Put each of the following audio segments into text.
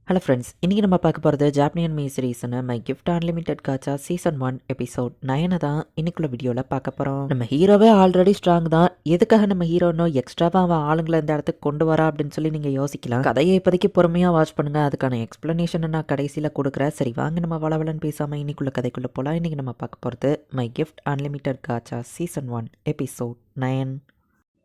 Hello friends, இன்றைக்கி நம்ம பார்க்க போகிறது ஜாப்பனியன் மீ சீரீஸ்னு my gift unlimited gacha season 1 episode 9 தான் இன்னைக்குள்ள வீடியோவில் பார்க்க போகிறோம். நம்ம ஹீரோவே ஆல்ரெடி ஸ்ட்ராங் தான், எதுக்காக நம்ம ஹீரோ இன்னும் எக்ஸ்ட்ராவாக அவன் ஆளுங்களை இந்த இடத்துக்கு கொண்டு வரா அப்படின்னு சொல்லி நீங்கள் யோசிக்கலாம். கதையை இப்போதைக்கு பொறுமையாக வாட்ச் பண்ணுங்கள், அதுக்கான எக்ஸ்ப்ளனேஷனை நான் கடைசியில் கொடுக்குறேன். சரி வாங்க நம்ம வளவலன்னு பேசாமல் இன்னைக்குள்ள கதைக்குள்ளே போகலாம். இன்றைக்கி நம்ம பார்க்க போகிறது my gift unlimited gacha season 1 episode 9.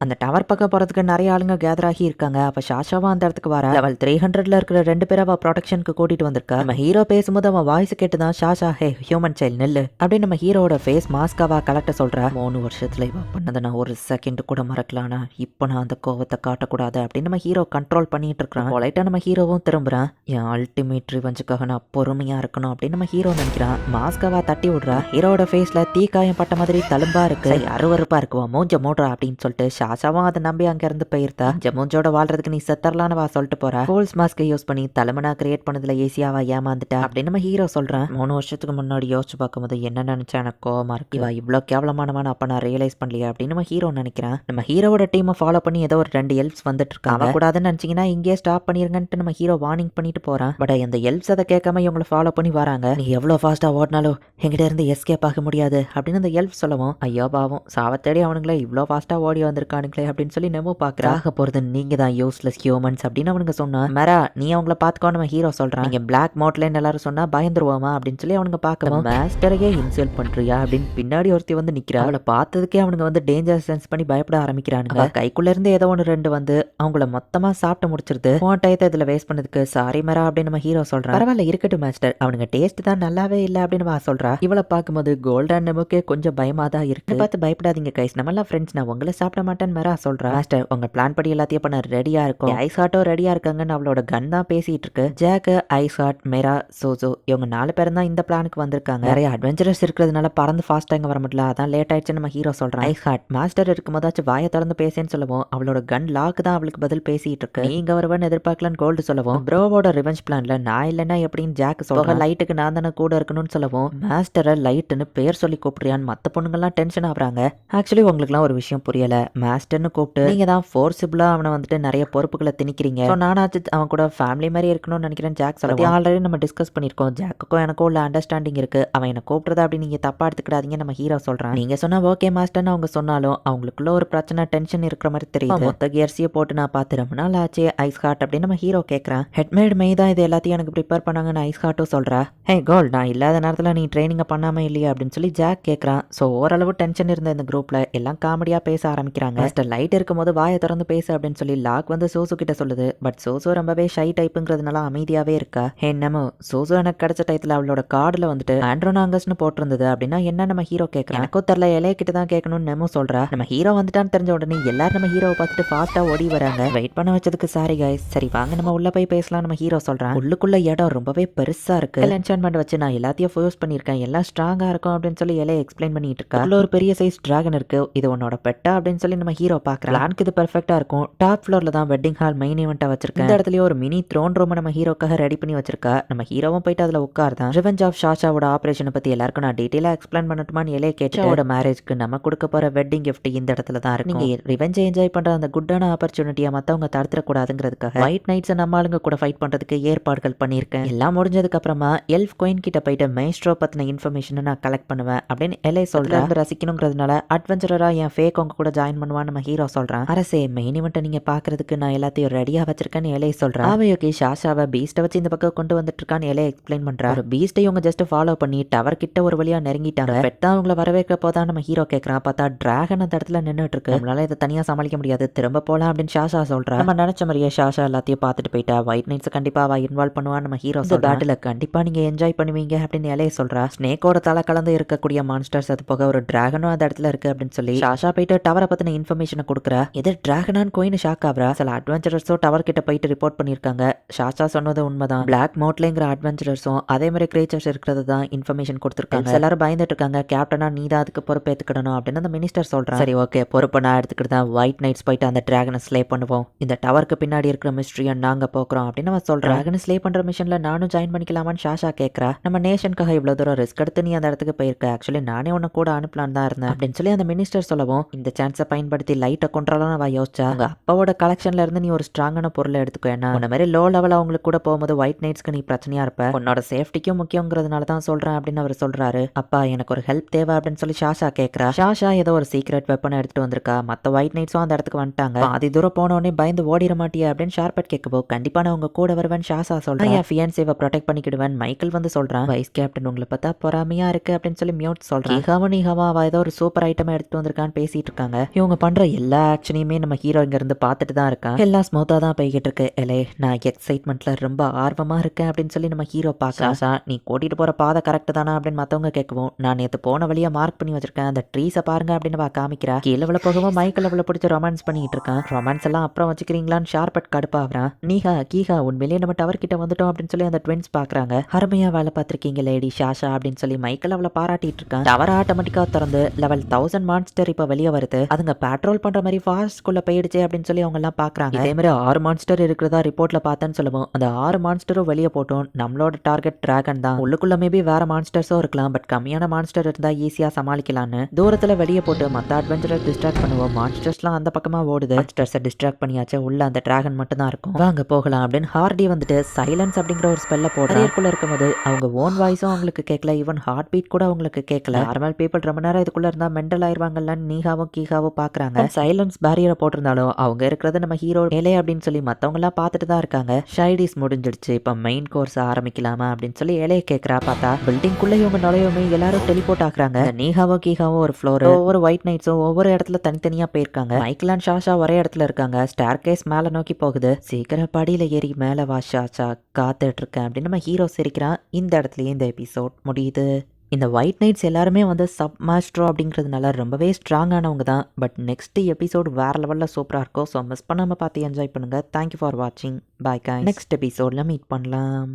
அந்த டவர் பக்கம் போகிறதுக்கு நிறைய ஆளுங்க கேதர் ஆகி இருக்காங்க. அப்போ ஷாஷாவும் அந்த இடத்துக்கு வர லெவல் 300ல இருக்கிற 2 பேரை அவள் ப்ரொடெக்ஷனுக்கு கூட்டிட்டு வந்திருக்கா. நம்ம ஹீரோ பேசும்போது அவன் வாய்ஸ் கேட்டு தான் ஷாஷா ஹே ஹியூமன் சைல்ட் நெல்லு அப்படின்னு நம்ம ஹீரோட ஃபேஸ் மாஸ்காவா கலெக்ட சொல்கிறா. 3 வருஷத்துல இவ பண்ணதை நான் ஒரு செகண்ட் கூட மறக்கலானா, இப்போ நான் அந்த கோவத்தை காட்டக்கூடாது அப்படின்னு நம்ம ஹீரோ கண்ட்ரோல் பண்ணிட்டு இருக்கிறான். பொலைட்டா நம்ம ஹீரோவும் திரும்புறான். என் அல்டிமேட் ரிவெஞ்சுக்காக நான் பொறுமையா இருக்கணும் அப்படின்னு நம்ம ஹீரோ நினைக்கிறான். மாஸ்காவா தட்டி விடுறா. ஹீரோட ஃபேஸ்ல தீக்காயம் பட்ட மாதிரி தழும்பா இருக்கு. அருவருப்பா இருக்குவா, மூஞ்ச மூடுறா அப்படின்னு சொல்லிட்டு ஷாஷாவும் அதை நம்பி அங்கிருந்து போயிருந்தா. ஜமுஞ்சோட வாழ்றதுக்கு நீ செத்தரலான்னு வா சொல்லிட்டு போற. ஃபோல்ஸ் மாஸ்கை யூஸ் பண்ணி தலைமனா கிரியேட் பண்ணதுல ஈஸியாவா ஏமாந்துட்டா அப்படின்னு நம்ம ஹீரோ சொல்றேன். 3 வருஷத்துக்கு முன்னாடி யோசிச்சு பார்க்கும்போது என்ன நினைச்சா எனக்கு கோவமா இருக்கு. இவா இவ்வளோ கேவலமானவான அப்ப நான் ரியலைஸ் பண்ணலையா அப்படின்னு நம்ம ஹீரோ நினைக்கிறேன். நம்ம ஹீரோட டீமை ஃபாலோ பண்ணி ஏதோ ஒரு 2 எல்ப்ஸ் வந்துட்டு இருக்காங்க. கூடாதுன்னு நினைச்சீங்கன்னா இங்கே ஸ்டாப் பண்ணிருங்கன்ட்டு நம்ம ஹீரோ வார்னிங் பண்ணிட்டு போறான். பட் அந்த எல்ப்ஸ் அதை கேட்காம இவங்களை ஃபாலோ பண்ணி வராங்க. நீ எவ்வளவு ஃபாஸ்டா ஓடினாலும் எங்கிட்ட இருந்து எஸ்கேப் ஆக முடியாது அப்படின்னு அந்த எல்ப் சொல்லவும், ஐயோ பாவம் சாவத்தேடி அவனுங்களே இவ்வளோ ஃபாஸ்டா ஓடி வந்திருக்கானுங்களே அப்படின்னு சொல்லி நம்ம பாக்குறாக போறது நீங்க தான் யூஸ்லெஸ் ஹியூமன்ஸ் அப்படின்னு அவனுங்க சொன்னா. மேரா நீ அவங்கள பாத்துக்கோ நம்ம ஹீரோ சொல்றான். நீங்க பிளாக் மோட்லேன்னு எல்லாரும் சொன்னா பயந்துருவோமா அப்படின்னு சொல்லி அவனுங்க பார்க்கவும், மாஸ்டரையே இன்சல்ட் பண்றியா அப்படின்னு பின்னாடி ஒருத்தி வந்து நிக்கிறா. அவளை பார்த்ததுக்கே அவனுங்க வந்து டேஞ்சர் சென்ஸ் பண்ணி பயப்பட ஆரம்பிக்கிறானுங்க. கைக்குள்ள இருந்து ஏதோ 1-2 வந்து அவங்கள மொத்தமா சாப்பிட்டு முடிச்சிருது. போன டயத்தை இதுல வேஸ்ட் பண்ணதுக்கு சாரி மேரா அப்படின்னு நம்ம ஹீரோ சொல்றான். பரவாயில்ல இருக்கட்டும் மாஸ்டர், அவனுங்க டேஸ்ட் தான் நல்லாவே இல்லை அப்படின்னு வா சொல்றா. இவளை பார்க்கும்போது கோல்டன் நமக்கு கொஞ்சம் பயமா தான் இருக்கு. பார்த்து பயப்படாதீங்க கைஸ், நம்ம எல்லாம் ஃப்ரெண்ட்ஸ், நான் உங்களை சாப்பிட மாட்டேன்னு மேரா சொல்றா. மாஸ்டர் உங்க பிளான் படி எல்லாத்தையும் பண்ண ரெடியா இருக்கும். ஐஸ் ஹார்ட்டோ ரெடியா இருக்காங்கன்னு அவளோட கன் தான் பேசிட்டு இருக்கு. ஜாக்கு, ஐஸ் ஹார்ட், மெரா, சோசோ இவங்க 4 பேரும் தான் இந்த பிளானுக்கு வந்திருக்காங்க. நிறைய அட்வென்ச்சரஸ் இருக்கிறதுனால பறந்து ஃபாஸ்டா இங்க வர முடியல, அதான் லேட் ஆயிடுச்சுன்னு நம்ம ஹீரோ சொல்றான். ஐஸ் ஹார்ட் மாஸ்டர் இருக்கும்போதாச்சும் வாயை திறந்து பேசேன்னு சொல்லவும், அவளோட கன் லாக் தான் அவளுக்கு பதில் பேசிட்டு இருக்கு. நீங்க வருவன்னு எதிர்பார்க்கலான்னு கோல்டு சொல்லவும், ப்ரோவோட ரிவெஞ்ச் பிளான்ல நான் இல்லைன்னா எப்படின்னு ஜாக் சொல்ல, லைட்டுக்கு நான் தானே கூட இருக்கணும்னு சொல்லவும், மாஸ்டரை லைட்டுன்னு பேர் சொல்லி கூப்பிடுறியான்னு மத்த பொண்ணுங்கெல்லாம் டென்ஷன் ஆகுறாங்க. ஆக்சுவலி உங்களுக்குலாம் ஒரு விஷயம் புரியல, மாஸ்டர்னு கூப்பிட்டு நீங்க தான் ஃபோர்சிபிளா அவனை வந்துட்டு நிறைய பொறுப்புகளை திணிக்கிறீங்க. நானாச்சு அவன் கூட ஃபேமிலி மாதிரி இருக்கணும்னு நினைக்கிறேன் ஜாக் சொல்ல. ஆல்ரெடி நம்ம டிஸ்கஸ் பண்ணிருக்கோம், ஜாக்குக்கும் எனக்கும் உள்ள அண்டர்ஸ்டாண்டிங் இருக்கு, அவன் என்ன கூப்பிடுறதா அப்படி நீங்க தப்பா எடுத்துக்கிடாதீங்க நம்ம ஹீரோ சொல்றான். நீங்க சொன்னா ஓகே மாஸ்டர்னு அவங்க சொன்னாலும் அவங்களுக்குள்ள ஒரு பிரச்சனை டென்ஷன் இருக்கிற மாதிரி தெரியுது. மொத்த கியர்ஸியை போட்டு நான் பார்த்து ரொம்ப நாள் ஆச்சு ஐஸ் ஹார்ட் அப்படின்னு நம்ம ஹீரோ கேட்கறான். ஹெட்மேட் மெய் தான் இது எல்லாத்தையும் எனக்கு ப்ரிப்பேர் பண்ணாங்கன்னு ஐஸ் ஹார்ட்டும் சொல்றா. ஹே கோல், நான் இல்லாத நேரத்தில் நீ ட்ரைனிங்க பண்ணாம இல்லையா அப்படின்னு சொல்லி ஜாக் கேட்கறான். ஸோ ஓரளவு டென்ஷன் இருந்த இந்த குரூப்ல எல்லாம் காமெடியா பேச ஆரம்பிக்கிறாங்க. லைட் இருக்கும்போது வாயை திறந்து பேசு அப்படின்னு சொல்லி லாக் வந்து சோசு கிட்ட சொல்லுது. பட் சோசு ரொம்பவே ஷை டைப்புங்கிறதுனால அமைதியாவே இருக்கா. ஹே நம்ம சோசு எனக்கு கிடைச்ச டைத்துல அவளோட கார்டுல வந்துட்டு ஆண்ட்ரோனாங்கஸ்னு போட்டிருந்தது அப்படின்னா என்ன நம்ம ஹீரோ கேட்கறான். எனக்கும் தெரியல, இலைய கிட்ட தான் கேட்கணும்னு நெமோ சொல்றா. நம்ம ஹீரோ வந்துட்டான்னு தெரிஞ்ச உடனே எல்லாரும் நம்ம ஹீரோவை பார்த்துட்டு ஃபாஸ்டா ஓடி வராங்க. வெயிட் பண்ண வச்சதுக்கு சாரி கைஸ், சரி வாங்க நம்ம உள்ள போய் பேசலாம் நம்ம ஹீரோ சொல்றான். உள்ளுக்குள்ள இடம் ரொம்பவே பெருசா இருக்கு. என்சான்மெண்ட் வச்சு நான் எல்லாத்தையும் யூஸ் பண்ணிருக்கேன், எல்லாம் ஸ்ட்ராங்கா இருக்கும் அப்படின்னு சொல்லி இலைய எக்ஸ்பிளைன் பண்ணிட்டு இருக்கா. ஒரு பெரிய சைஸ் டிராகன் இருக்கு, இது உன்னோட பெட்டா அப்படின்னு சொல்லி நம்ம ஹீரோ பாக்குறான். பிளானுக்கு இது பெர்ஃபெக்ட்டா இருக்கும். டாப் ஃப்ளோர்ல தான் வெட்டிங் ஹால் மெயின் ஈவெண்டா வச்சிருக்கேன். இந்த இடத்துலயே ஒரு மினி த்ரோன் ரூம் நம்ம ஹீரோக்காக ரெடி பண்ணி வச்சிருக்கா. நம்ம ஹீரோவும் போயிட்டு அதுல உட்கார்தான். ரிவெஞ்ச் ஆஃப் ஷாஷாவோட ஆபரேஷனை பத்தி எல்லாருக்கும் நான் டீடைலா எக்ஸ்பிளைன் பண்ணட்டுமான்னு இலைய கேட்டாவோட மேரேஜ்க்கு நம்ம கொடுக்க போற வெட்டிங் கிஃப்ட் இந்த இடத்துல தான் இருக்கு. நீங்க ரிவெஞ்ச் என்ஜாய் பண்ற அந்த குட்டான ஆப்பர்ச்சுனிட்டியா மத்தவங்க தடுத்துடக்கூடாதுங்கிறதுக்காக ஒயிட் நைட்ஸ் நம்ம ஆளுங்க கூட ஃபைட் பண்றதுக்கு ஏற்பாடுகள் பண்ணியிருக்கேன். எல்லாம் முடிஞ்சதுக்கு அப்புறமா எல்ஃப் கோயின் கிட்ட போயிட்டு மைஸ்ட்ரோ பத்தின இன்ஃபர்மேஷனை நான் கலெக்ட் பண்ணுவேன் அப்படின்னு இலை சொல்றேன். ரசிக்கணுங்கிறதுனால அட்வென்ச்சரரா என் ஃபேக் உங்க கூட ஜாயின் பண்ணுவான்னு நம்ம ஹீரோ சொல்றான். அரசே மெயின் இவெண்ட்டை நீங்க பாக்குறதுக்கு நான் எல்லாத்தையும் ரெடியா வச்சிருக்கேன்னு இலையை சொல்றான். அவையோகி ஷாஷாவை பீஸ்ட்டை வச்சு இந்த பக்கம் கொண்டு வந்துட்டு இருக்கான்னு இலையை எக்ஸ்பிளைன் பண்றா. ஒரு பீஸ்ட்டை இவங்க ஜஸ்ட் ஃபாலோ பண்ணி டவர் கிட்ட ஒரு வழியா நெருங்கிட்டாங்க. பெட்டா அவங்கள வரவேற்க போதான் நம்ம ஹீரோ கேட்கறான். பார்த்தா டிராகன் அந்த இடத்துல நின்றுட்டு இருக்கு. நம்மளால இதை தனியா சமாளிக்க முடியாது, திரும்ப போலாம் அப்படின்னு ஷாஷா சொல்றா. நம்ம நினைச்ச மாதிரியே ஷாஷா எல்லாத்தையும் பார்த்துட்டு போயிட்டா. ஒயிட் நைட்ஸ் கண்டிப்பா அவ இன்வால்வ் பண்ணுவான்னு நம்ம ஹீரோ சொல்றா. பேட்டில் கண்டிப்பா நீங்க என்ஜாய் பண்ணுவீங்க அப்படின்னு இலையை சொல்றா. ஸ்னேக்கோட தலை கலந்து இருக்கக்கூடிய மான்ஸ்டர்ஸ், அது போக ஒரு டிராகனும் அந்த இடத்துல இருக்கு அப்படின்னு சொல்லி ஷாஷா போயிட்டு டவரை பத்தின இன்ஃபர்மேஷனை கொடுக்குறா. இது டிராகனான் கோயின் ஷாக் ஆகுறா. சில அட்வென்ச்சரர்ஸும் டவர் கிட்ட போயிட்டு ரிப்போர்ட் பண்ணிருக்காங்க. ஷாஷா சொன்னது உண்மைதான். பிளாக் மோட்லேங்கிற அட்வென்ச்சரர்ஸும் அதே மாதிரி கிரியேச்சர்ஸ் இருக்கிறது தான் இன்ஃபர்மேஷன் கொடுத்துருக்காங்க. எல்லாரும் பயந்துட்டு இருக்காங்க. கேப்டனா நீ தான் அதுக்கு பொறுப்பு ஏத்துக்கணும் அப்படின்னு அந்த மினிஸ்டர் சொல்றான். சரி ஓகே, பொறுப்பு நான் எடுத்துக்கிட்டு தான் ஒயிட் நைட்ஸ் போயிட்டு அந்த டிராகனை ஸ்லே பண்ணுவோம். இந்த டவருக்கு பின்னாடி இருக்கிற மிஸ்ட்ரியை நாங்க போக்குறோம் அப்படின்னு நம்ம சொல்றோம். டிராகனை ஸ்லே பண்ற மிஷன்ல நானும் ஜாயின் பண்ணிக்கலாமான்னு ஷாஷா கேட்கறா. நம்ம நேஷனுக்காக இவ்வளவு தூரம் ரிஸ்க் எடுத்து நீ அந்த இடத்துக்கு போயிருக்க, ஆக்சுவலி நானே உன்ன கூட அனுப்பலான்னு தான் இருந்தேன் அப்படின்னு சொல்லி அந்த மினிஸ்டர் சொல்லவும், இந்த சான்ஸை பயன்படுத்தி பயன்படுத்தி லைட்டை கொண்டுலாம் அவ யோசிச்சா உங்க அப்பாவோட கலெக்ஷன்ல இருந்து நீ ஒரு ஸ்ட்ராங்கான பொருளை எடுத்துக்கோ. உன்ன மாதிரி லோ லெவல் அவங்களுக்கு கூட போகும்போது ஒயிட் நைட்ஸ்க்கு நீ பிரச்சனையா இருப்ப. உன்னோட சேஃப்டிக்கும் முக்கியங்கிறதுனால தான் சொல்றேன் அப்படின்னு அவர் சொல்றாரு. அப்பா எனக்கு ஒரு ஹெல்ப் தேவை அப்படின்னு சொல்லி ஷாஷா கேட்கறா. ஷாஷா ஏதோ ஒரு சீக்ரெட் வெப்பனை எடுத்துட்டு வந்திருக்கா. மத்த ஒயிட் நைட்ஸும் அந்த இடத்துக்கு வந்துட்டாங்க. பாதி தூரம் போனோடனே பயந்து ஓடிட மாட்டியா அப்படின்னு ஷார்பட் கேட்கப்போ கண்டிப்பா நான் உங்க கூட வருவேன் ஷாஷா சொல்றேன். என் ஃபியான்சேவை ப்ரொடெக்ட் பண்ணிக்கிடுவேன் மைக்கேல் வந்து சொல்றான். வைஸ் கேப்டன் உங்களை பார்த்தா பொறாமையா இருக்கு அப்படின்னு சொல்லி மியூட் சொல்றான். நீகாவா அவ ஏதோ ஒரு சூப்பர் ஐட்டம் எடுத்துட்டு வந்திருக்கான்னு பேசிட்டு இருக்காங்க. இவங்க பண்ற எல்லா ஆக்ஷனையுமே நம்ம ஹீரோ இங்க இருந்து பார்த்துட்டு தான் இருக்கான். எல்லாம் ஸ்மூத்தா தான் போய்கிட்டு இருக்கு. எலே நான் எக்ஸைட்மெண்ட்ல ரொம்ப ஆர்வமா இருக்கேன் அப்படின்னு சொல்லி நம்ம ஹீரோ பாக்கலாம். நீ கூட்டிட்டு போற பாதை கரெக்ட் தானா அப்படின்னு மத்தவங்க கேட்கவும் நான் நேற்று போன வழியா மார்க் பண்ணி வச்சிருக்கேன் அந்த ட்ரீஸை பாருங்க அப்படின்னு காமிக்கிறா. கீழே விழ போகவும் மைக்கேல் அவளை பிடிச்ச ரொமான்ஸ் பண்ணிட்டு இருக்கான். ரொமான்ஸ் எல்லாம் அப்புறம் வச்சுக்கிறீங்களான்னு ஷார்பட் கடுப்பாகிறான். நீகா கீகா உண்மையிலேயே நம்ம டவர் கிட்ட வந்துட்டோம் அப்படின்னு சொல்லி அந்த ட்வின்ஸ் பாக்குறாங்க. அருமையா வேலை பார்த்திருக்கீங்க லேடி ஷாஷா அப்படின்னு சொல்லி மைக்கேல் அவளை பாராட்டிட்டு இருக்கான். டவர் ஆட்டோமேட்டிக்கா திறந்து லெவல் 1000 மான்ஸ்டர் இப்ப வெளியே வருது. அதுங்க பேட்ரோல் பண்ற மாதிரி ஃபாஸ்ட்குள்ள போயிடுச்சு அப்படின்னு சொல்லி அவங்க எல்லாம் பாக்குறாங்க. இதே மாதிரி 6 மான்ஸ்டர் இருக்கிறதா ரிப்போர்ட்ல பார்த்தேன்னு சொல்லுவோம். அந்த 6 மான்ஸ்டரும் வெளியே போட்டோம். நம்மளோட டார்கெட் டிராகன் தான். உள்ளுக்குள்ள மேபி வேற மான்ஸ்டர்ஸும் இருக்கலாம். பட் கம்மியான மான்ஸ்டர் இருந்தா ஈஸியா சமாளிக்கலாம்னு தூரத்துல வெளியே போட்டு மத்த அட்வென்ச்சரை டிஸ்ட்ராக்ட் பண்ணுவோம். மான்ஸ்டர்ஸ்லாம் அந்த பக்கமா ஓடுது. மான்ஸ்டர்ஸை டிஸ்ட்ராக்ட் பண்ணியாச்சு. உள்ள அந்த டிராகன் மட்டும் தான் இருக்கும். வாங்க போகலாம் அப்படின்னு ஹார்டி வந்துட்டு சைலன்ஸ் அப்படிங்கிற ஒரு ஸ்பெல்ல போடுறதுக்குள்ள இருக்கும்போது அவங்க ஓன் வாய்ஸும் அவங்களுக்கு கேட்கல. ஈவன் ஹார்ட் பீட் கூட அவங்களுக்கு கேட்கல. நார்மல் பீப்புள் ரொம்ப நேரம் இதுக்குள்ள இருந்தா மெண்டல் ஆயிருவாங்கல்லன்னு நீகாவும் கீகாவும் பாக்குறாங்க. சைலன்ஸ் பேரியரை போட்டிருந்தாலும் அவங்க இருக்கிறது நம்ம ஹீரோ மேலே அப்படின்னு சொல்லி மத்தவங்க எல்லாம் பார்த்துட்டு தான் இருக்காங்க. ஷைடிஸ் முடிஞ்சிடுச்சு. இப்ப மெயின் கோர்ஸ் ஆரம்பிக்கலாமா அப்படின்னு சொல்லி இலையை கேட்கறா. பார்த்தா பில்டிங் குள்ள இவங்க நுழையுமே எல்லாரும் டெலிபோர்ட் ஆகுறாங்க. நீகாவோ கீகாவோ ஒரு ஃப்ளோர், ஒவ்வொரு ஒயிட் நைட்ஸும் ஒவ்வொரு இடத்துல தனித்தனியா போயிருக்காங்க. மைக்கேல் அண்ட் ஷாஷா ஒரே இடத்துல இருக்காங்க. ஸ்டார் கேஸ் மேல நோக்கி போகுது. சீக்கிரம் படியில ஏறி மேல வா ஷாஷா காத்துட்டு இருக்கேன் அப்படின்னு நம்ம ஹீரோ சிரிக்கிறான். இந்த இடத்துலயே இந்த எபிசோட் முடியுது. இந்த ஒயிட் நைட்ஸ் எல்லாருமே வந்து சப் மாஸ்ட்ரோ அப்படிங்கிறதுனால ரொம்பவே ஸ்ட்ராங்கானவங்க தான். பட் நெக்ஸ்ட் எபிசோடு வேற லெவலில் சூப்பராக இருக்கும். ஸோ மிஸ் பண்ணாமல் பார்த்து என்ஜாய் பண்ணுங்கள். தேங்க்யூ ஃபார் வாட்சிங். பாய் காய். நெக்ஸ்ட் எபிசோடில் மீட் பண்ணலாம்.